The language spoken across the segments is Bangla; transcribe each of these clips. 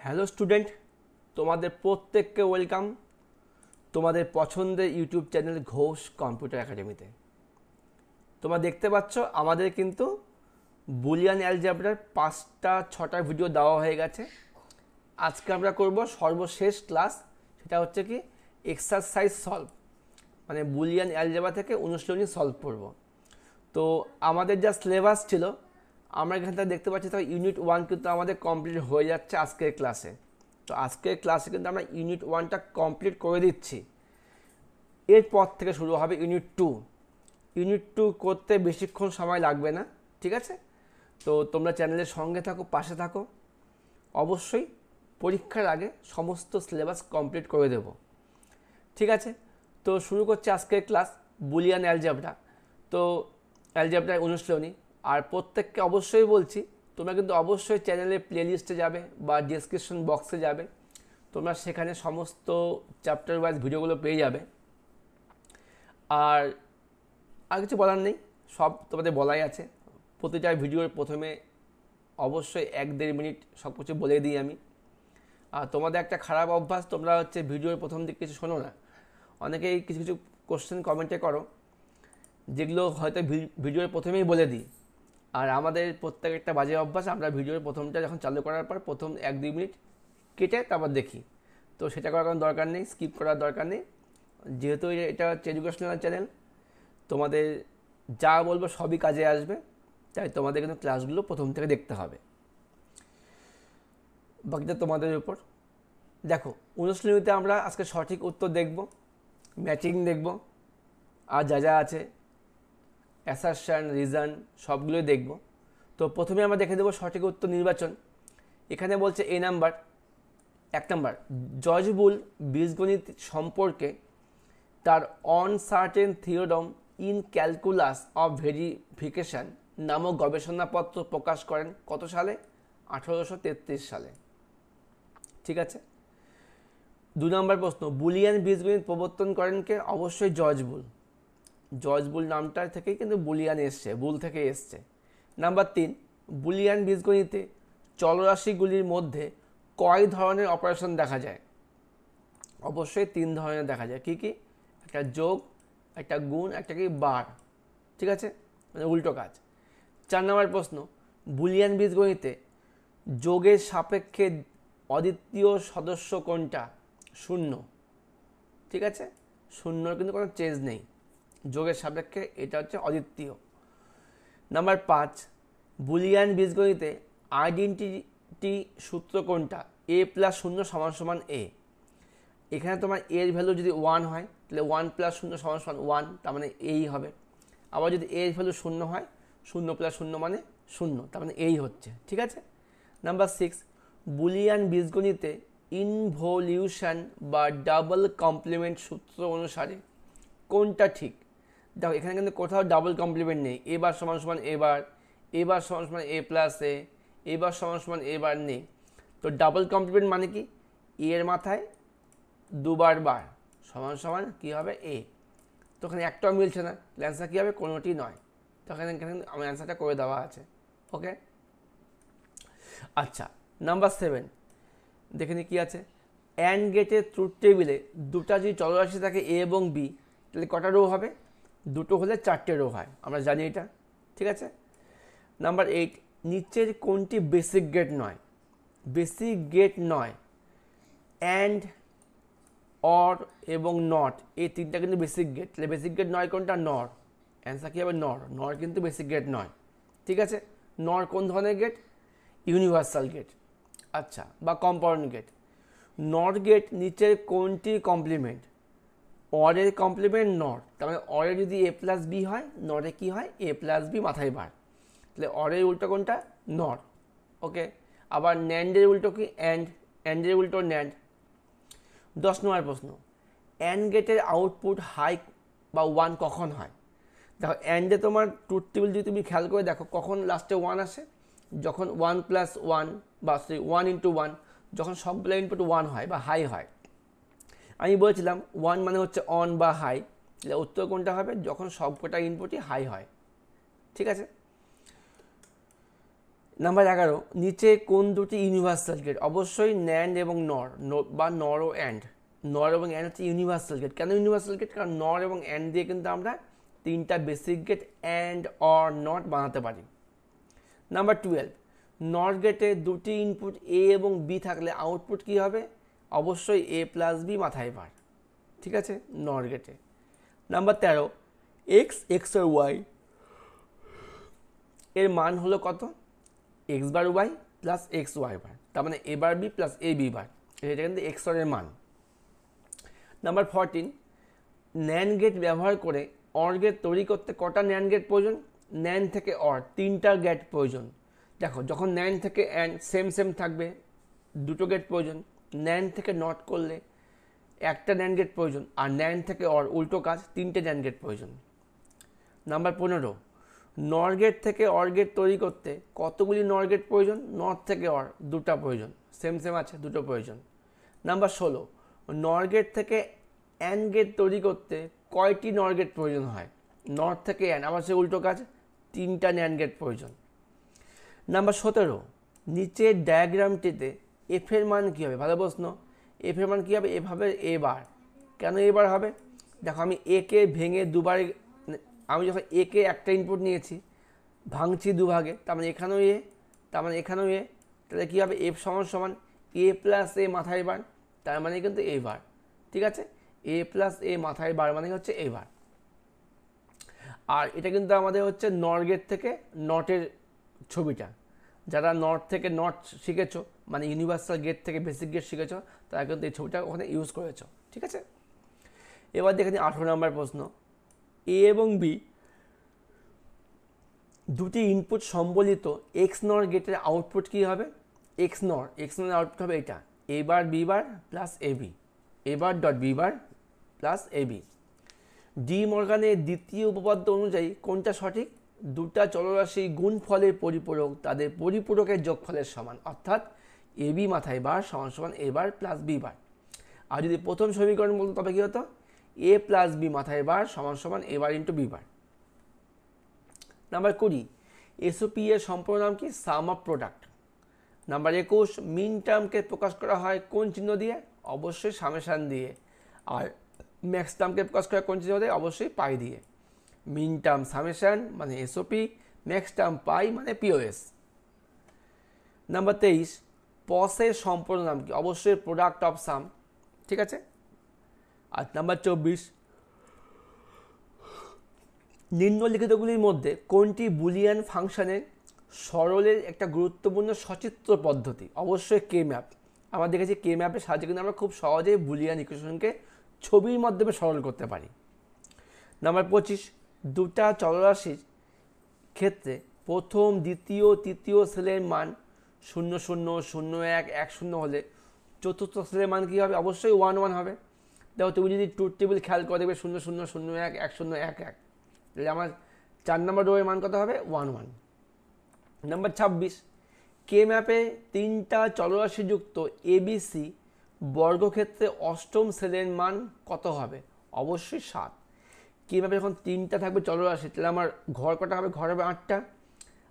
হ্যালো স্টুডেন্ট, তোমাদের প্রত্যেককে ওয়েলকাম তোমাদের পছন্দের ইউটিউব চ্যানেল ঘোষ কম্পিউটার একাডেমিতে। তোমরা দেখতে পাচ্ছ আমাদের কিন্তু বুলিয়ান অ্যালজেব্রার 5-6টা ভিডিও দেওয়া হয়ে গেছে। আজকে আমরা করব সর্বশেষ ক্লাস, সেটা হচ্ছে কি এক্সারসাইজ সলভ, মানে বুলিয়ান অ্যালজেব্রা থেকে অনুশীলনী সলভ করব। তো আমাদের যা সিলেবাস ছিল আমরা এখান থেকে দেখতে পাচ্ছি, তো ইউনিট 1 কিন্তু আমাদের কমপ্লিট হয়ে যাচ্ছে আজকের ক্লাসে। তো আজকের ক্লাসে কিন্তু আমরা ইউনিট 1টা কমপ্লিট করে দিচ্ছি। এরপর থেকে শুরু হবে ইউনিট 2। ইউনিট 2 করতে বেশিক্ষণ সময় লাগবে না, ঠিক আছে? তো তোমরা চ্যানেলের সঙ্গে থাকো, পাশে থাকো। অবশ্যই পরীক্ষার আগে সমস্ত সিলেবাস কমপ্লিট করে দেব, ঠিক আছে? তো শুরু করছে আজকের ক্লাস বুলিয়ান অ্যালজেব্রা। তো অ্যালজেব্রার অনুশীলনী। আর প্রত্যেককে অবশ্যই বলছি, তোমরা কিন্তু অবশ্যই চ্যানেলের প্লেলিস্টে যাবে বা ডেসক্রিপশন বক্সে যাবে, তোমরা সেখানে সমস্ত চ্যাপ্টার ওয়াইজ ভিডিওগুলো পেয়ে যাবে। আর কিছু বলার নেই, সব তোমাদের বলাই আছে। প্রতিটা ভিডিওর প্রথমে অবশ্যই 1-1.5 মিনিট সব কিছু বলে দিই আমি। আর তোমাদের একটা খারাপ অভ্যাস, তোমরা হচ্ছে ভিডিওর প্রথম দিকে কিছু শোনো না। অনেকেই কিছু কিছু কোশ্চেন কমেন্টে করো, যেগুলো হয়তো ভিডিওর প্রথমেই বলে দিই। আর আমাদের প্রত্যেকটা বাজে অভ্যাস, আমরা ভিডিওর প্রথমটা যখন চালু করার পর প্রথম 1-2 মিনিট কেটে তারপর দেখি। তো সেটা করার কোনো দরকার নেই, স্কিপ করার দরকার নেই। যেহেতু এটা হচ্ছে এডুকেশনাল চ্যানেল, তোমাদের যা বলবো সবই কাজে আসবে, তাই তোমাদের কিন্তু ক্লাসগুলো প্রথম থেকে দেখতে হবে। বাকিটা তোমাদের উপর। দেখো, অনুশীলনীতে আমরা আজকে সঠিক উত্তর দেখব, ম্যাচিং দেখব, আর যা যা আছে অ্যাসারশন, রিজন সবগুলোই দেখব। তো প্রথমে আমরা দেখে দেবো সঠিক উত্তর নির্বাচন। এখানে বলছে A number, 1 number, George Boole বীজগণিত সম্পর্কে তার on certain theorem in calculus of verification নামক গবেষণাপত্র প্রকাশ করেন কত সালে? 1833 সালে, ঠিক আছে? 2 নম্বর প্রশ্ন, বুলিয়ান বীজগণিত প্রবর্তন করেন কে? অবশ্যই জর্জ বুল। জর্জ বুল নামটা থেকেই কিন্তু বুলিয়ান এসছে, বুল থেকে এসছে। নাম্বার 3, বুলিয়ান বীজগণিতে চলরাশিগুলির মধ্যে কয় ধরনের অপারেশন দেখা যায়? অবশ্যই 3 ধরনের দেখা যায়। কি কি? একটা যোগ, একটা গুণ, একটা কি বার, ঠিক আছে? মানে উল্টো কাজ। 4 নম্বর প্রশ্ন, বুলিয়ান বীজগণিতে যোগের সাপেক্ষে অদ্বিতীয় সদস্য কোনটা? 0, ঠিক আছে? 0 কিন্তু কোনো চেঞ্জ নেই, যোগের সাপেক্ষে এটা হচ্ছে অদ্বিতীয়। নাম্বার 5, বুলিয়ান বীজগণিতে আইডেন্টিটি সূত্র কোনটা? a+0 = a। এখানে তোমার এর ভ্যালু যদি 1 হয় তাহলে 1 + 0 = 1, তার মানে এই হবে। আবার যদি এর ভ্যালু 0 হয়, 0 + 0 মানে 0, তার মানে এই হচ্ছে, ঠিক আছে? নাম্বার 6, বুলিয়ান বীজগণিতে ইনভলিউশন বা ডাবল কমপ্লিমেন্ট সূত্র অনুসারে কোনটা ঠিক? দেখো, এখানে কিন্তু কোথাও ডাবল কমপ্লিমেন্ট নেই। a বার সমান সমান a বার, a বার সমান সমান a প্লাস a বার সমান সমান a বার নেই। তো ডাবল কমপ্লিমেন্ট মানে কি? এর মাথায় দুবার বার সমান সমান কী হবে? a। তো ওখানে একটাও মিলছে না, অ্যান্সার কী হবে? কোনোটি নয়। তো এখানে আমার অ্যান্সারটা করে দেওয়া আছে, ওকে? আচ্ছা, নাম্বার 7 দেখে নি কী আছে। অ্যান্ড গেটের ট্রুথ টেবিলে দুটা যদি চলরাশি থাকে a এবং b, তাহলে কটা রো হবে? 2টো হলে 4টে রো হয়, আমরা জানি এটা, ঠিক আছে? নাম্বার 8, নিচের কোনটি বেসিক গেট নয়? বেসিক গেট নয় অ্যান্ড, অর এবং নট, এই 3টা কিন্তু বেসিক গেট। তাহলে বেসিক গেট নয় কোনটা? নর। অ্যান্সার কী হবে? নর। নর কিন্তু বেসিক গেট নয়, ঠিক আছে? নর কোন ধরনের গেট? ইউনিভার্সাল গেট, আচ্ছা, বা কম্পাউন্ড গেট। নট গেট নিচের কোনটি কমপ্লিমেন্ট? অরের কমপ্লিমেন্ট নর, তার মানে অরে যদি a+b হয়, নরে কি হয়? a+b মাথায় বার, তাহলে অরের উল্টো কোনটা? নর, ওকে? আবার ন্যান্ডের উল্টো কি? অ্যান্ড। অ্যান্ডের উল্টো ন্যান্ড। 10 নম্বর প্রশ্ন, অ্যান্ড গেটের আউটপুট হাই বা 1 কখন হয়? দেখো, অ্যান্ডে তোমার ট্রুথ টেবিল যদি তুমি খেয়াল করে দেখো, কখন লাস্টে 1 আসে? যখন 1 + 1 বা 1 × 1, যখন সবগুলো ইনপুট 1 হয় বা হাই হয়। আমি বলেছিলাম 1 মানে হচ্ছে অন বা হাই, তাহলে উত্তর কোনটা হবে? যখন সবকটা ইনপুটই হাই হয়, ঠিক আছে? নাম্বার 11, নিচে কোন দুটি ইউনিভার্সাল গেট? অবশ্যই ন্যান্ড এবং নর বা নর ও অ্যান্ড। নর এবং অ্যান্ড হচ্ছে ইউনিভার্সাল গেট। কেন ইউনিভার্সাল গেট? কারণ নর এবং অ্যান্ড দিয়ে কিন্তু আমরা তিনটা basic gate AND OR NOT বানাতে পারি। নাম্বার 12, নর গেটে দুটি ইনপুট এ এবং বি থাকলে আউটপুট কী হবে? অবশ্যই এ প্লাস বি মাথায় বার। ঠিক আছে, নর গেটে। নাম্বার 13, এক্স এক্স আর ওয়াই এর মান হলো কত? X bar Y plus x y bar, তার মানে এ bar B plus A B বার, এটা কিন্তু এক্স অরের মান। নাম্বার 14, ন্যান্ড গেট ব্যবহার করে অর গেট তৈরি করতে কটা ন্যান্ড গেট প্রয়োজন? ন্যান্ড থেকে অর তিনটা গেট প্রয়োজন। দেখো, যখন ন্যান্ড থেকে অ্যান্ড সেম সেম থাকবে দুটো গেট প্রয়োজন, ন্যান্ড থেকে নট করলে একটা ন্যান্ড গেট প্রয়োজন, আর ন্যান্ড থেকে অর উল্টো কাজ, তিনটে ন্যান্ড গেট প্রয়োজন। নাম্বার 15, নর গেট থেকে অর গেট তৈরি করতে কতগুলি নর গেট প্রয়োজন? নর থেকে অর দুটা প্রয়োজন, সেম সেম আছে, দুটো প্রয়োজন। নাম্বার 16, নর গেট থেকে অ্যান্ড গেট তৈরি করতে কয়টি নর গেট প্রয়োজন হয়? নর থেকে অ্যান্ড, আবার সে উল্টো কাজ, তিনটা ন্যান্ড গেট প্রয়োজন। নাম্বার 17, নিচের ডায়াগ্রামটিতে এফ এর মান কী হবে? ভালো প্রশ্ন। এফ এর মান কী হবে? এভাবে এ বার। কেন এবার হবে? দেখো, আমি একে ভেঙে দুবার, আমি যখন একে একটা ইনপুট নিয়েছি ভাঙছি দুভাগে, তার মানে এখানেও এ, তার মানে এখানেও এ, তাহলে কী হবে? এফ সমান সমান এ প্লাস এ মাথায় বার, তার মানে কিন্তু এ বার। ঠিক আছে, এ প্লাস এ মাথায় বার মানে হচ্ছে এ বার। আর এটা কিন্তু আমাদের হচ্ছে নর গেট থেকে নটের ছবিটা। যারা নট থেকে নট শিখেছো, মানে ইউনিভার্সাল গেট থেকে বেসিক গেট শিখেছো, তারা কিন্তু এই ছবিটা ওখানে ইউজ করেছো। ঠিক আছে, এবার দেখে নিই 18 নম্বর প্রশ্ন। এ এবং বি দুটি ইনপুট সম্বলিত এক্স নর গেটের আউটপুট কী হবে? এক্স নর আউটপুট হবে এটা, A bar B bar plus A B, A bar dot B bar plus A B. De মর্গানের দ্বিতীয় উপপাদ্য অনুযায়ী কোনটা সঠিক? দুটা চলরাশির গুণফলের পরিপূরক তাদের পরিপূরকের যোগফলের সমান, অর্থাৎ এ বি মাথায় বার সমান সমান এ বার প্লাস বি বার। আর যদি প্রথম সমীকরণ বলতো তবে কী হতো? এ প্লাস বি মাথায় বার সমান সমান A bar into B bar. Number 20, SOP এর সম্পূর্ণ নাম কি? Sum of product. Number 21, min টার্মকে প্রকাশ করা হয় কোন চিহ্ন দিয়ে? অবশ্যই সামেশান দিয়ে। আর ম্যাক্স টার্মকে প্রকাশ করা কোন চিহ্ন দিয়ে? অবশ্যই পাই দিয়ে। মিন টার্ম সামেশান মানে এসওপি, ম্যাক্স টার্ম পাই মানে পিওএস। নাম্বার 23, পসের সম্পূর্ণ নাম কি? অবশ্যই প্রোডাক্ট অফ সাম। ঠিক আছে। আর নাম্বার 24, নিম্নলিখিতগুলির মধ্যে কোনটি বুলিয়ান ফাংশনের সরলের একটা গুরুত্বপূর্ণ সচিত্র পদ্ধতি? অবশ্যই কে ম্যাপ। আমরা দেখেছি কে ম্যাপের সাহায্যে কিন্তু আমরা খুব সহজেই বুলিয়ান ইকুয়েশনকে ছবির মাধ্যমে সরল করতে পারি। নাম্বার 25, দুটা চলরাশির ক্ষেত্রে প্রথম দ্বিতীয় তৃতীয় সেলের মান 0 0 0 1 1 0 হলে চতুর্থ সেলের মান কী হবে? অবশ্যই 1 1 হবে। দেখো, তুমি যদি ট্রুথ টেবিল খেয়াল করে দেখবে 0 0 0 1 1 0 1 1, তাহলে আমার 4 নম্বর রোয়ের মান কত হবে? 1 1। নাম্বার 26, কে ম্যাপে তিনটা চলরাশিযুক্ত এবিসি বর্গক্ষেত্রে অষ্টম সেলের মান কত হবে? অবশ্যই 7। কে ম্যাপে যখন তিনটা থাকবে চলরাশি, তাহলে আমার ঘর কটা হবে? ঘর হবে 8টা।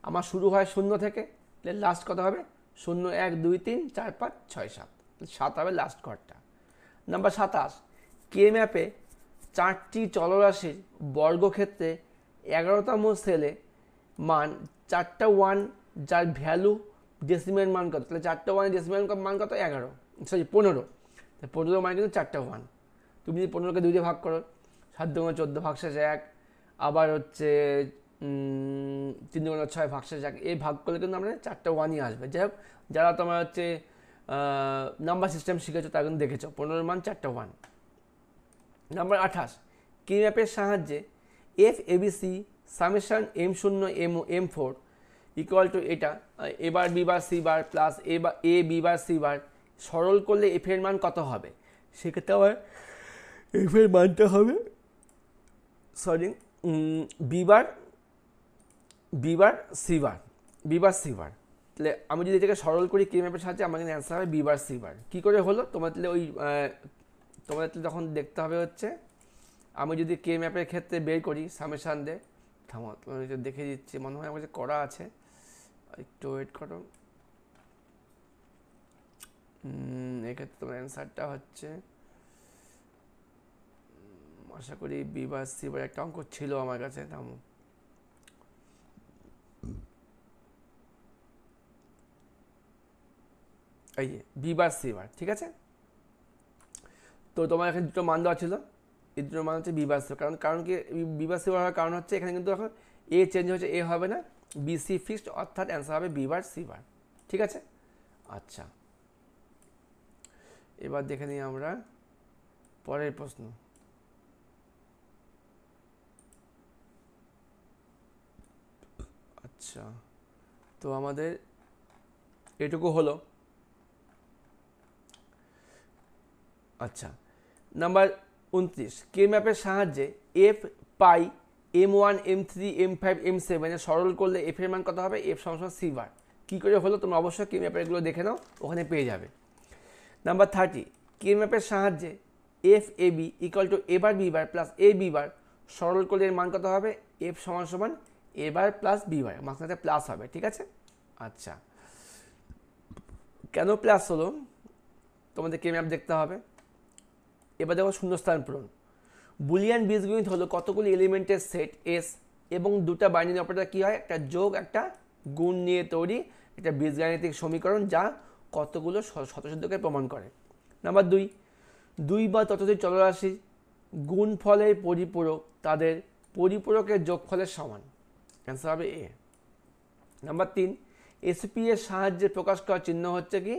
আমার শুরু হয় 0 থেকে, তাহলে লাস্ট কত হবে? 0 1 2 3 4 5 6 7, 7 হবে লাস্ট ঘরটা। নাম্বার 27, কে ম্যাপে 4টি চলরাশির বর্গক্ষেত্রে 11তম সেলে মান 4টা 1, যার ভ্যালু ডেসিমেল মান কত? তাহলে 4টা 1 ডেসিমেল মান কত? 11, সরি 15। 15 মানে কিন্তু 4টা 1। তুমি যদি 15কে 2 দিয়ে ভাগ করো, 7 2 14 ভাগশেষ 1, আবার হচ্ছে 3 2 6 ভাগশেষ 1, এই ভাগ করলে কিন্তু আমরা 4টা 1ই আসবে। যাই হোক, যারা তোমার হচ্ছে নাম্বার সিস্টেম শিখেছো তারা কিন্তু দেখেছো 15 মান 4টা 1। নাম্বার 28, কে ম্যাপের সাহায্যে F ABC summation M0 M4 equal to এটা A bar B bar C bar plus A B bar C bar সরল করলে এফ এর মান কত হবে? সেক্ষেত্রে আবার এফ এর মানটা হবে বি বার সি বার। তাহলে আমি যদি এটাকে সরল করি কে ম্যাপের সাহায্যে, আমার কিন্তু অ্যান্সার হবে বি বার সি বার। কী করে হলো? তোমাদের তখন দেখতে হবে হচ্ছে, আমি যদি কে ম্যাপের ক্ষেত্রে বের করি সামেশান দিয়ে, থামো তোমার দেখে দিচ্ছি, মনে হয় আমার কাছে করা আছে, একটু ওয়েট করো। এক্ষেত্রে তোমার অ্যান্সারটা হচ্ছে, আশা করি বি বা সি বার একটা অঙ্ক ছিল আমার কাছে, থামো। এই যে বি বার সি বার, ঠিক আছে। তো তোমার এখানে দুটো মান দেওয়া ছিল, এই দুটো মান হচ্ছে বি বার সি, কারণ কি বি বার সি বার হওয়ার কারণ হচ্ছে এখানে কিন্তু এখন এ চেঞ্জ হচ্ছে, এ হবে না, বি সি ফিক্সড, অর্থাৎ অ্যান্সার হবে বি বার সি বার, ঠিক আছে। আচ্ছা, এবার দেখে নিই আমরা পরের প্রশ্ন। আচ্ছা, তো আমাদের এটুকু হলো। আচ্ছা, নাম্বার 29, কে ম্যাপের সাহায্যে এফ পাই M1 M3 M5 M7 সরল করলে এফ এর মান কত হবে? এফ সমান সি বার। কী করে হলো তোমরা অবশ্যই কে ম্যাপের এগুলো দেখে নাও, ওখানে পেয়ে যাবে। নাম্বার 30, কে ম্যাপের সাহায্যে F A B equal to A bar B bar plus A B bar সরল করলে এর মান কত হবে? এফ সমান সমান এ বার প্লাস বি বার, মাঝখানে প্লাস হবে, ঠিক আছে। আচ্ছা, কেন প্লাস হলো তোমাদের কে ম্যাপ দেখতে হবে। এবার দেখো শূন্যস্থান পূরণ। বুলিয়ান বীজগণিত হলো কতগুলি এলিমেন্টের সেট এস এবং দুটা বাইনারি অপারেটর কী হয়, একটা যোগ একটা গুণ নিয়ে তৈরি একটা বীজগাণিতিক সমীকরণ, যা কতগুলো শতসিদ্ধকে প্রমাণ করে। নাম্বার 2, দুই বা ততোধিক চলরাশি গুণফলের পরিপূরক তাদের পরিপূরকের যোগফলের সমান, অ্যান্সার হবে এ। নাম্বার 3, এসপি এর সাহায্যে প্রকাশ করার চিহ্ন হচ্ছে কি,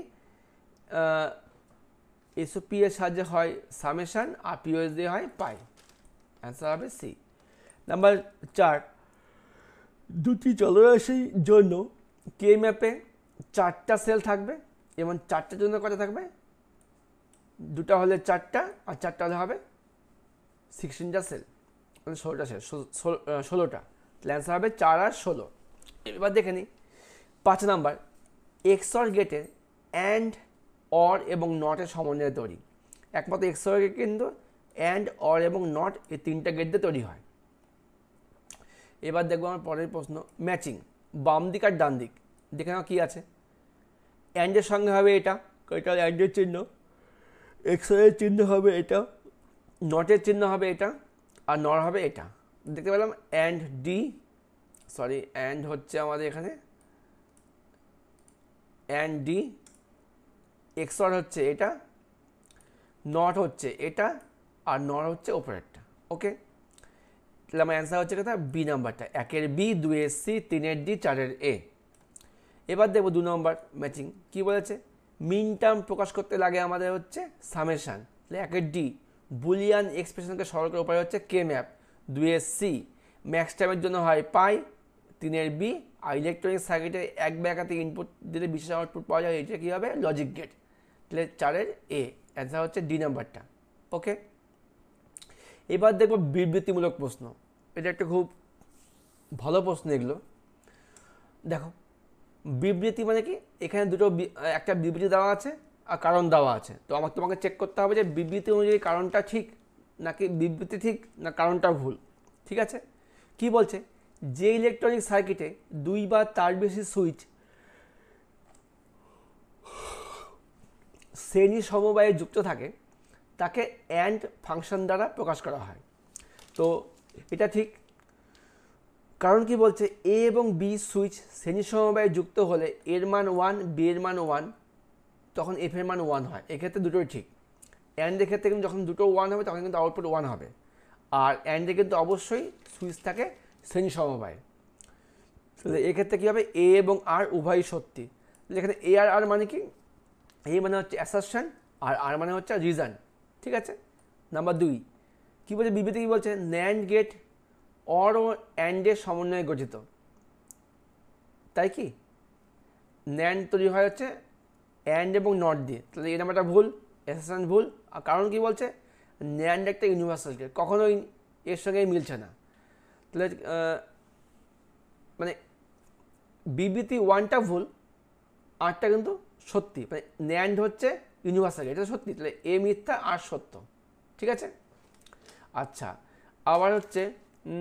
এসপি এর সাহায্যে হয় সামেশন আর পিওএস দিয়ে হয় পাই, অ্যান্সার হবে সি। নাম্বার 4, দুটি চলরাশির জন্য কে ম্যাপে 4টা সেল থাকবে এবং 4টার জন্য কত থাকবে? দুটা হলে 4টা আর 4টা হলে হবে 16টা সেল, মানে 16টা সেল, 16টা, অ্যান্সার হবে 4 আর 16। এবার দেখে নিই 5 নাম্বার, এক্সঅর গেটের অ্যান্ড অর এবং নটের সমন্বয়ে তৈরি। একমাত্র এক্সঅর গেট কিন্তু অ্যান্ড অর এবং নট এই 3টা গেট দিয়ে তৈরি হয়। এবার দেখবো আমার পরের প্রশ্ন, ম্যাচিং বাম দিক আর ডান দিক। দেখে নাও কী আছে। অ্যান্ডের সঙ্গে হবে এটা, এটা অ্যান্ডের চিহ্ন, এক্সঅরের চিহ্ন হবে এটা, নটের চিহ্ন হবে এটা, আর নর হবে এটা। দেখতে পেলাম অ্যান্ড ডি, সরি অ্যান্ড হচ্ছে আমাদের এখানে অ্যান্ড ডি, এক্সঅর হচ্ছে এটা, নট হচ্ছে এটা, আর নর হচ্ছে ওপরেরটা। ওকে, তাহলে আমার অ্যান্সার হচ্ছে কথা বি নাম্বারটা, 1-এর বি, 2-এর সি, 3-এর ডি, 4-এর এ। এবার দেখবো 2 নম্বর ম্যাচিং কি বলেছে। মিন টার্ম প্রকাশ করতে লাগে আমাদের হচ্ছে সামেশান, তাহলে 1-এর ডি বুলিয়ান এক্সপ্রেশনকে সরল করার উপায় হচ্ছে কে ম্যাপ, 2-এর সি ম্যাক্স টাইমের জন্য হয় পাই, 3-এর বি আর ইলেকট্রনিক সার্কিটে এক বা একাধিক ইনপুট দিলে বিশেষ আউটপুট পাওয়া যায়, এটা কী হবে? Logic gate. তাহলে 4-এর এ, অ্যান্সার হচ্ছে ডি নাম্বারটা। ওকে, এবার দেখবো বিবৃতিমূলক প্রশ্ন। এটা একটা খুব ভালো প্রশ্ন এগুলো। দেখো বিবৃতি মানে কি, এখানে একটা বিবৃতি দেওয়া আছে আর কারণ দেওয়া আছে, তো তোমাকে চেক করতে হবে যে বিবৃতি অনুযায়ী কারণটা ঠিক নাকি বিবৃতি ঠিক না কারণটা ভুল, ঠিক আছে। কি বলছে, যে ইলেকট্রনিক সার্কিটে 2 বা তার বেশি সুইচ শ্রেণী সমবায়ে যুক্ত থাকে তাকে অ্যান্ড ফাংশন দ্বারা প্রকাশ করা হয়। তো এটা ঠিক, কারণ কি বলছে, এ এবং বি সুইচ শ্রেণী সমবায়ে যুক্ত হলে এর মান 1, বি এর মান 1, তখন এফ এর মান 1 হয়। এক্ষেত্রে দুটোই ঠিক। অ্যান্ডের ক্ষেত্রে কিন্তু যখন দুটো 1 হবে তখন কিন্তু আউটপুট 1 হবে, আর অ্যান্ডে কিন্তু অবশ্যই সুইচ থাকে শ্রেণী সমবায়ে। তাহলে এক্ষেত্রে কী হবে, এ এবং আর উভয়ই সত্যি। এখানে এ আর আর মানে কি, এ মানে হচ্ছে অ্যাসারশন আর আর মানে হচ্ছে রিজন, ঠিক আছে। নাম্বার 2 কী বলছে, বিবৃতি কী বলছে, ন্যান্ড গেট অর ও অ্যান্ডের সমন্বয়ে গঠিত, তাই কি ন্যান্ড তৈরি হয় হচ্ছে অ্যান্ড এবং নট দিয়ে, তাহলে এই নাম্বারটা ভুল, অ্যাসারশন ভুল। আর কারণ কি বলছে, ন্যান্ড একটা ইউনিভার্সাল গেট, কখনোই এর সঙ্গে মিলছে না। তাহলে মানে বিবৃতি 1টা ভুল, 8টা কিন্তু সত্যি, মানে ন্যান্ড হচ্ছে ইউনিভার্সাল গেট, এটা সত্যি, তাহলে এ মিথ্যা আর সত্য, ঠিক আছে। আচ্ছা, আবার হচ্ছে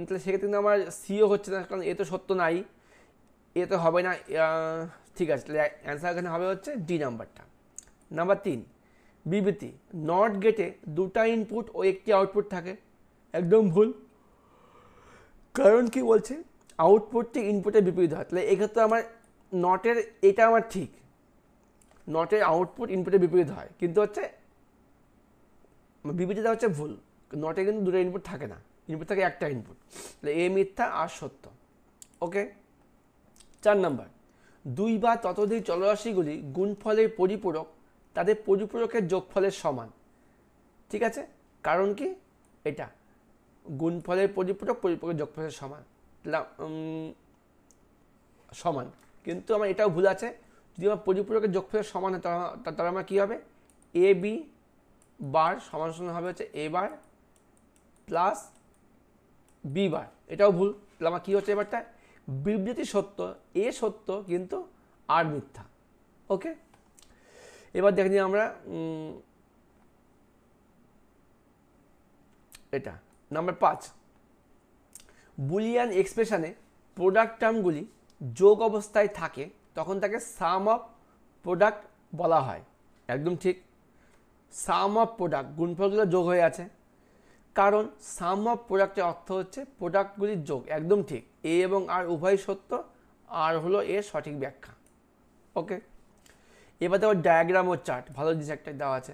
তাহলে সেক্ষেত্রে কিন্তু আমার সিও হচ্ছে না, কারণ এ তো সত্য নাই, এ তো হবে না, ঠিক আছে, তাহলে অ্যান্সার এখানে হবে হচ্ছে ডি নাম্বারটা। নাম্বার 3, বিবৃতি, নট গেটে দুটা ইনপুট ও একটি আউটপুট থাকে। একদম ভুল, কারণ কি বলছে আউটপুটটি ইনপুটের বিপরীত হয়, তাহলে এক্ষেত্রে আমার নটের এটা আমার ঠিক, নটের আউটপুট ইনপুটের বিপরীত হয়, কিন্তু হচ্ছে বিবৃতিটা হচ্ছে ভুল, নটে কিন্তু দুটো ইনপুট থাকে না, ইনপুট থাকে একটা ইনপুট, তাহলে এ মিথ্যা আর সত্য। ওকে। 4 নাম্বার, দুই বা ততোধিক চলরাশিগুলি গুণফলের পরিপূরক তাদের পরিপূরকের যোগফলের সমান। ঠিক আছে, কারণ কি এটা গুণফলের পরিপূরক পরিপূরকের যোগফলের সমান, সমান, কিন্তু আমার এটাও ভুল আছে, যদি আমার পরিপূরকের যোগফলের সমান হয় তাহলে আমার কী হবে, এ বি বার সমান সমান হবে হচ্ছে এ বার প্লাস বি বার, এটাও ভুল, তাহলে আমার কী হচ্ছে এবারটা, বিবৃতি সত্য, এ সত্য কিন্তু আর মিথ্যা। ওকে, এবার দেখে নিই আমরা এটা নাম্বার 5, বুলিয়ান এক্সপ্রেশনে প্রোডাক্ট টার্মগুলি যোগ অবস্থায় থাকে তখন তাকে সাম অফ প্রোডাক্ট বলা হয়। একদম ঠিক, সাম অফ প্রোডাক্ট, গুণফলগুলো যোগ হয়ে আছে, কারণ সাম অফ প্রোডাক্টের অর্থ হচ্ছে প্রোডাক্টগুলির যোগ। একদম ঠিক, এ এবং আর উভয় সত্য, আর হলো এর সঠিক ব্যাখ্যা। ওকে, এবার দেওয়া ডায়াগ্রাম ও চার্ট, ভালো জিনিস একটা দেওয়া আছে,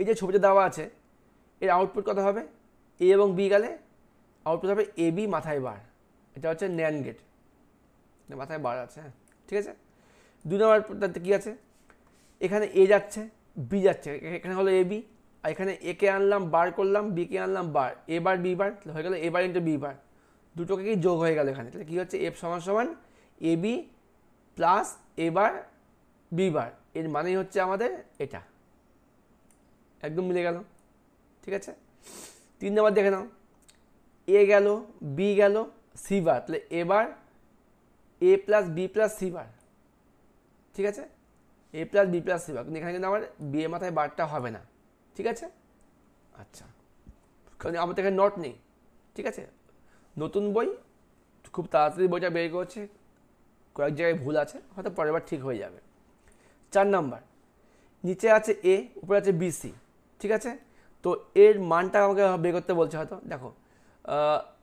এই যে ছবিটা দেওয়া আছে এর আউটপুট কত হবে, এ এবং বি গেলে আউটপুট হবে এ বি মাথায় বার, এটা হচ্ছে ন্যান্ড গেট, মাথায় বার আছে, হ্যাঁ ঠিক আছে। 2 নম্বরটাতে কী আছে, এখানে এ যাচ্ছে বি যাচ্ছে, এখানে হলো এ বি, আর এখানে এ কে আনলাম বার করলাম, বি কে আনলাম বার, এ বার বি বার হয়ে গেল, এ বার ইন্টু বি বার, দুটোকে কি যোগ হয়ে গেল এখানে, তাহলে কী হচ্ছে এফ সমান সমান A B plus A bar B বার, এর মানেই হচ্ছে আমাদের এটা, একদম মিলে গেল। ঠিক আছে, 3 নম্বর দেখে নাও, এ গেল বি গেল সি বার, তাহলে এবার A plus B plus C bar, ঠিক আছে, A plus B plus C bar, কিন্তু এখানে কিন্তু আমার বি এর মাথায় বারটা হবে না। ঠিক আছে, আচ্ছা, কারণ আমাদের এখানে নট নেই। ঠিক আছে, নতুন বই খুব তাড়াতাড়ি বইটা বের করছে, কয়েক জায়গায় ভুল আছে, হয়তো পরের বার ঠিক হয়ে যাবে। 4 নাম্বার, নিচে আছে এ, উপরে আছে বিসি। ঠিক আছে, তো এর মানটা আমাকে বের করতে বলছে হয়তো, দেখো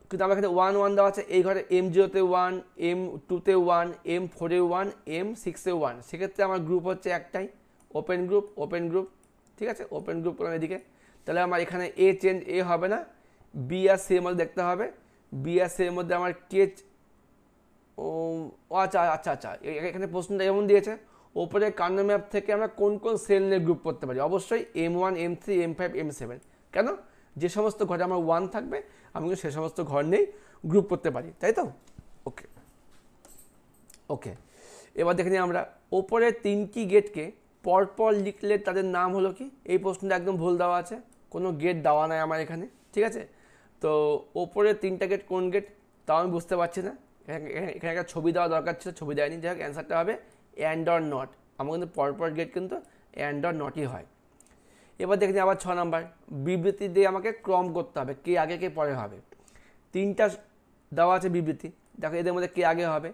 কিন্তু আমার এখানে 1 1 দেওয়া আছে, এই ঘরে M0-তে 1, M2-তে 1, M4-এ 1, M6-এ 1, সেক্ষেত্রে আমার গ্রুপ হচ্ছে একটাই, ওপেন গ্রুপ, ওপেন গ্রুপ। ঠিক আছে, ওপেন গ্রুপ করলাম এদিকে, তাহলে আমার এখানে এ চেঞ্জ এ হবে না, বি আর সি এর মধ্যে দেখতে হবে, বি আর সি এর মধ্যে আমার কে, ও আচ্ছা আচ্ছা আচ্ছা, এখানে প্রশ্নটা এমন দিয়েছে, ওপরে কার্নো ম্যাপ থেকে আমরা কোন কোন সেল নিয়ে গ্রুপ করতে পারি, অবশ্যই M1 M3 M5 M7, কেন, যে সমস্ত ঘরে আমার 1 থাকবে আমি কিন্তু সে সমস্ত ঘর নিয়েই গ্রুপ করতে পারি, তাই তো। ওকে ওকে, এবার দেখে নিই আমরা, ওপরে 3টি গেটকে পরপর লিখলে তাদের নাম হলো কি, এই প্রশ্নটা একদম ভুল দেওয়া আছে, কোনো গেট দেওয়া নাই আমার এখানে। ঠিক আছে, তো ওপরে 3টা গেট কোন গেট তাও আমি বুঝতে পারছি না, এখানে একটা ছবি দেওয়া দরকার ছিল, ছবি দেয়নি, যাই হোক অ্যান্সারটা হবে অ্যান্ড অর নট, আমার কিন্তু পরপর গেট কিন্তু অ্যান্ড অর নটই হয়। এবার দেখে নিই আবার 6 নাম্বার, বিবৃতি দিয়ে আমাকে ক্রম করতে হবে, কে আগে কে পরে হবে। 3টা দেওয়া আছে বিবৃতি, দেখো এদের মধ্যে কে আগে হবে,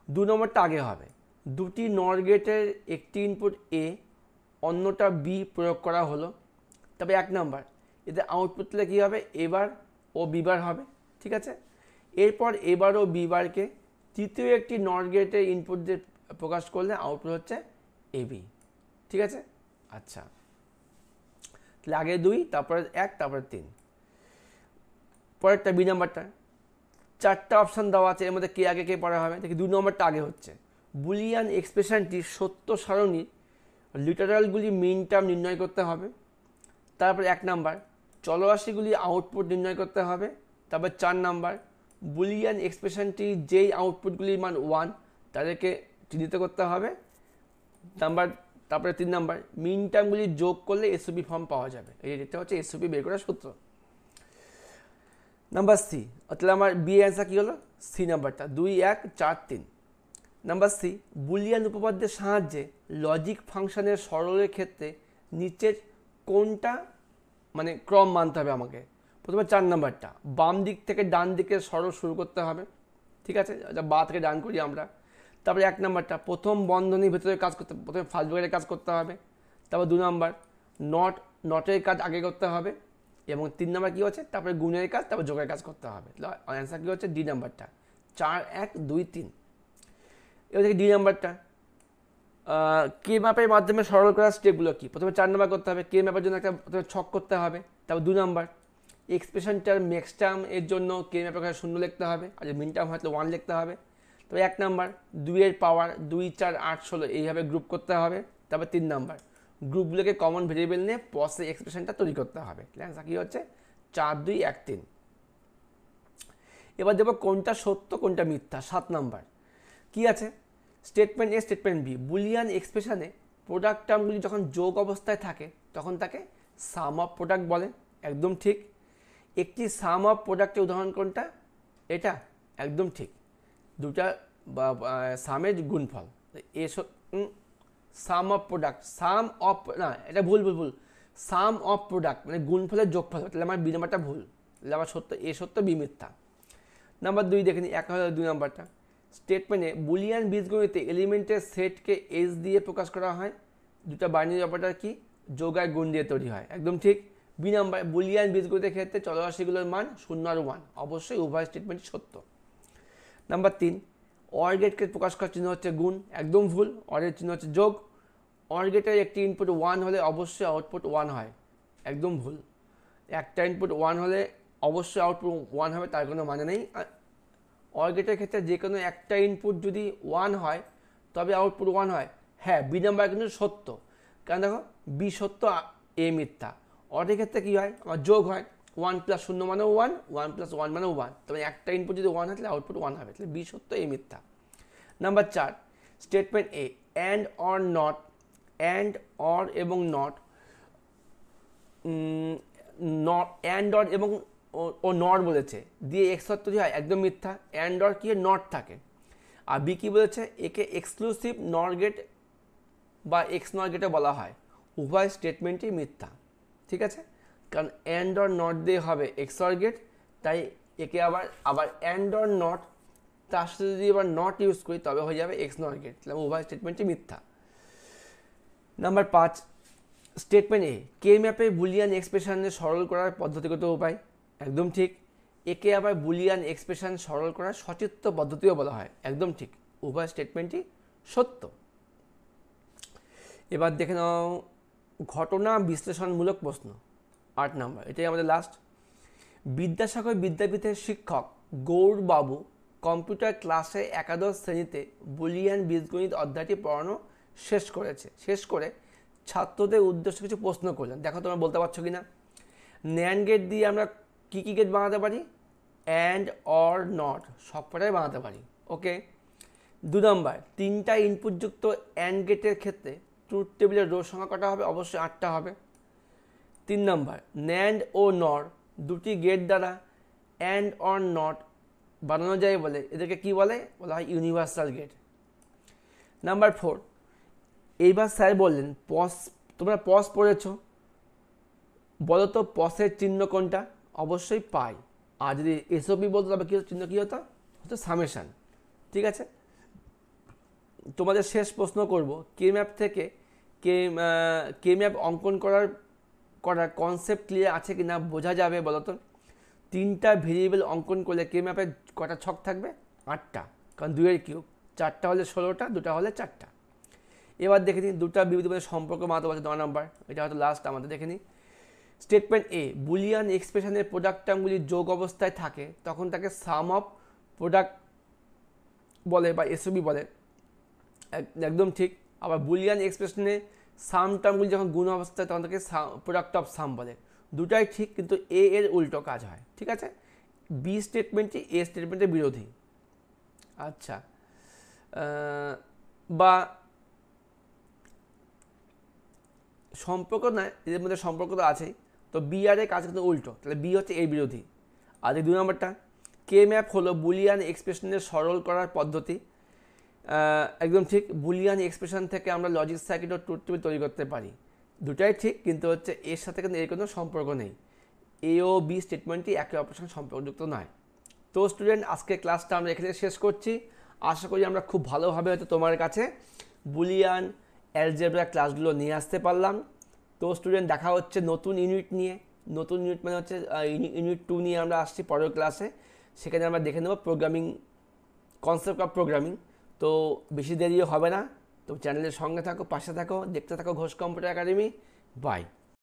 2 নম্বরটা আগে হবে, দুটি নর গেটের একটি ইনপুট এ অন্যটা বি প্রয়োগ করা হলো, তবে 1 নাম্বার এদের আউটপুট দিলে কী হবে, এবার ও বিবার হবে। ঠিক আছে, এরপর এবার ও বিবারকে তৃতীয় একটি নর গেটের ইনপুট দিয়ে প্রকাশ করলে আউটপুট হচ্ছে এবি। ঠিক আছে, আচ্ছা, তাহলে আগে 2, তারপরে 1, তারপরে 3। পরেরটা বি নাম্বারটা, 4টা অপশান দেওয়া আছে, এর মধ্যে কে আগে কে পরে হবে, দেখি 2 নম্বরটা আগে হচ্ছে, বুলিয়ান এক্সপ্রেশনটি সত্য সারণী লিটারালগুলি মিন টার্ম নির্ণয় করতে হবে, তারপর 1 নাম্বার চলরাশিগুলি আউটপুট নির্ণয় করতে হবে, তারপর 4 নাম্বার বুলিয়ান এক্সপ্রেশনটি যেই আউটপুটগুলির মান 1 তাদেরকে চিহ্নিত করতে হবে, তারপরে 3 নাম্বার মিন টার্মগুলি যোগ করলে এসওপি ফর্ম পাওয়া যাবে, এটা হচ্ছে এসওপি বের করার সূত্র। নাম্বার সি, তাহলে আমার বি অ্যান্সার কী হলো, সি নাম্বারটা, 2 1 4 3। নাম্বার সি, বুলিয়ান উপপাদ্যের সাহায্যে লজিক ফাংশনের সরলের ক্ষেত্রে নিচের কোনটা মানে ক্রম মানতে হবে আমাকে। প্রথমে 4 নাম্বারটা, বাম দিক থেকে ডান দিকে সরল শুরু করতে হবে। ঠিক আছে, এটা বা থেকে ডান করি আমরা। তারপরে 1 নাম্বারটা প্রথম বন্ধনীর ভেতরে কাজ করতে, প্রথমে ফার্স্ট ব্র্যাকেটের কাজ করতে হবে। তারপর 2 নাম্বার নটের কাজ আগে করতে হবে, এবং 3 নাম্বার কী হচ্ছে, তারপরে গুণের কাজ, তারপর যোগের কাজ করতে হবে। অ্যান্সার কী হচ্ছে, ডি নাম্বারটা, 4 1 2 3। এবার দেখি ডি নাম্বারটা, কে ম্যাপের মাধ্যমে সরল করার স্টেপগুলো কী। প্রথমে 4 নাম্বার করতে হবে, কে ম্যাপের জন্য একটা প্রথমে ছক করতে হবে। তারপর 2 number expression term next term এর জন্য কে ম্যাপের কাছে 0 লিখতে হবে, আর মিন টার্ম হয়তো 1 লিখতে হবে। তবে 1 নাম্বার 2 এর পাওয়ার 2 4 8 16 এইভাবে গ্রুপ করতে হবে। তারপর 3 নাম্বার গ্রুপগুলোকে কমন ভেরিয়েবল নিয়ে পসে এক্সপ্রেশনটা তৈরি করতে হবে। অ্যান্সার কী হচ্ছে, 4 2 1 3। এবার দেখব কোনটা সত্য কোনটা মিথ্যা। 7 নাম্বার কী আছে, স্টেটমেন্ট এ স্টেটমেন্ট বি বুলিয়ান এক্সপ্রেশনে প্রোডাক্ট টার্মগুলি যখন যোগ অবস্থায় থাকে তখন তাকে সাম অফ প্রোডাক্ট বলে। একদম ঠিক। একটি সাম অফ প্রোডাক্টের উদাহরণ কোনটা, এটা একদম ঠিক। দুটা সামের গুণফল, সাম অফ প্রোডাক্ট, সাম অফ না, এটা ভুল, সাম অফ প্রোডাক্ট মানে গুণফলের যোগফল, তাহলে আমার বি নাম্বারটা ভুল, তাহলে আমার সত্য এ সত্য বি মিথ্যা। নাম্বার 2 দেখে নিই, 1 হলো 2 নাম্বারটা। স্টেটমেন্টে বুলিয়ান বীজগণিতে এলিমেন্টের সেটকে এস দিয়ে প্রকাশ করা হয়। দুটা বাইনারি অপারেটর কি, যোগ আর গুণ দিয়ে তৈরি হয়। একদম ঠিক। বি নাম্বার বুলিয়ান বীজগণিতের ক্ষেত্রে চলরাশিগুলোর মান 0 আর 1, অবশ্যই উভয় স্টেটমেন্টই সত্য। নাম্বার 3 অর গেটকে প্রকাশ করার চিহ্ন হচ্ছে গুণ, একদম ভুল। অরের চিহ্ন হচ্ছে যোগ। অর গেটের একটি ইনপুট 1 হলে অবশ্যই আউটপুট 1 হয়, একদম ভুল। একটা ইনপুট 1 হলে অবশ্যই আউটপুট 1 হবে, তার কোনো মানে নেই। অর গেটের ক্ষেত্রে যে কোনো একটা ইনপুট যদি 1 হয় তবে আউটপুট 1 হয়। হ্যাঁ, বি নাম্বার কিন্তু সত্য, কারণ দেখো বি সত্য এ মিথ্যা। অরের ক্ষেত্রে কী হয়, আমার যোগ হয়, 1 + 0 মানেও 1, 1 + 1 মানেও 1, তবে একটা ইনপুট যদি 1 হয় তাহলে আউটপুট 1 হবে, তাহলে বি সত্য এ মিথ্যা। Number 4 statement A and OR not, and or এবং নট, অ্যান্ড অর এবং ও নট বলেছে দিয়ে এক্স তৈরি হয়, একদম মিথ্যা। অ্যান্ড অর কি নট থাকে। আর বি কি বলেছে, একে এক্সক্লুসিভ নর গেট বা এক্স নর গেটে বলা হয়, উভয় স্টেটমেন্টই মিথ্যা। ঠিক আছে, কারণ অ্যান্ড অর নট দিয়ে হবে এক্স অর গেট, তাই একে আবার অ্যান্ড অর নট তার সাথে যদি আবার নট ইউজ করি তবে হয়ে যাবে এক্স নর গেট, তাহলে উভয় স্টেটমেন্টই মিথ্যা। নাম্বার 5 স্টেটমেন্ট এ কে ম্যাপে বুলিয়ান এক্সপ্রেশনের সরল করার পদ্ধতিগত উপায়, একদম ঠিক। একে আবার বুলিয়ান এক্সপ্রেশন সরল করার সচিত্র পদ্ধতিও বলা হয়, একদম ঠিক। উভয় স্টেটমেন্টই সত্য। এবার দেখে নাও ঘটনা বিশ্লেষণমূলক প্রশ্ন, 8 নাম্বার, এটাই আমাদের লাস্ট। বিদ্যাসাগর বিদ্যাপীঠের শিক্ষক গৌরবাবু কম্পিউটার ক্লাসে একাদশ শ্রেণীতে বুলিয়ান বীজগণিত অধ্যায়টি পড়ানো শেষ করে ছাত্রদের উদ্দেশ্যে কিছু প্রশ্ন করলেন। দেখো তোমরা বলতে পারছো কি না। ন্যান্ড গেট দিয়ে আমরা কী কী গেট বানাতে পারি, অ্যান্ড অর নট সবকটাই বানাতে পারি। ওকে। 2 নাম্বার 3টা ইনপুটযুক্ত অ্যান্ড গেটের ক্ষেত্রে ট্রুথ টেবিলের রো সংখ্যা কটা হবে, অবশ্যই 8টা হবে। 3 নাম্বার ন্যান্ড ও নর দুটি গেট দ্বারা অ্যান্ড অর নট বানানো যায় বলে এদেরকে কি বলে, বলা হয় ইউনিভার্সাল গেট। নাম্বার 4 এইবার স্যার বললেন তোমরা পস পড়েছ, বলো তো পসের চিহ্ন কোনটা, অবশ্যই পাই। আর যদি এসওপি বলতো তবে কী চিহ্ন কী হতো, সামেশান। ঠিক আছে, তোমাদের শেষ প্রশ্ন করব, কে ম্যাপ থেকে কে ম্যাপ অঙ্কন করার কনসেপ্ট ক্লিয়ার আছে কি না বোঝা যাবে বলো তো। 3টা ভেরিয়েবল অঙ্কন করলে কে ম্যাপের কটা ছক থাকবে, 8টা, কারণ 2 এর কিউব, 4টা হলে 16টা, 2টা হলে 4টা। এবার দেখে নিই 2টা বিবিধ সম্পর্ক বানাতে পারছে 9 নাম্বার, এটা হয়তো লাস্ট আমাদের। দেখে নিই স্টেটমেন্ট এ বুলিয়ান এক্সপ্রেশনের প্রোডাক্ট টার্মগুলি যোগ অবস্থায় থাকে তখন তাকে সাম অফ প্রোডাক্ট বলে বা এসওবি বলে, একদম ঠিক। আবার বুলিয়ান এক্সপ্রেশনে সাম টার্মগুলি যখন গুণ অবস্থায় তখন তাকে প্রোডাক্ট অফ সাম বলে, দুটাই ঠিক, কিন্তু এ এর উল্টো কাজ হয়। ঠিক আছে, বি স্টেটমেন্টটি এ স্টেটমেন্টের বিরোধী। আচ্ছা, বা সম্পর্ক না, এদের মধ্যে সম্পর্ক তো আছেই, তো বি আর এর কাজ কিন্তু উল্টো, তাহলে বি হচ্ছে এর বিরোধী। আর এই 2 নম্বরটা কে ম্যাপ হলো বুলিয়ান এক্সপ্রেশনের সরল করার পদ্ধতি, একদম ঠিক। বুলিয়ান এক্সপ্রেশন থেকে আমরা লজিক সার্কিট ও ট্রুথ টেবিল তৈরি করতে পারি, দুটাই ঠিক, কিন্তু হচ্ছে এর সাথে কিন্তু এর কোনো সম্পর্ক নেই। এ ও বি স্টেটমেন্টটি একে অপরের সঙ্গে সম্পর্কযুক্ত নয়। তো স্টুডেন্ট, আজকে ক্লাসটা আমরা এখানে শেষ করছি। আশা করি আমরা খুব ভালোভাবে হয়তো তোমার কাছে বুলিয়ান অ্যালজেব্রা ক্লাসগুলো নিয়ে আসতে পারলাম। তো স্টুডেন্ট, দেখা হচ্ছে নতুন ইউনিট নিয়ে। নতুন ইউনিট মানে হচ্ছে ইউনিট 2 নিয়ে আমরা আসছি পরের ক্লাসে। সেখানে আমরা দেখে নেব প্রোগ্রামিং, কনসেপ্ট অফ প্রোগ্রামিং। তো বেশি দেরিও হবে না। তো চ্যানেলের সঙ্গে থাকো, পাশে থাকো, দেখতে থাকো ঘোষ কম্পিউটার একাডেমি। বাই।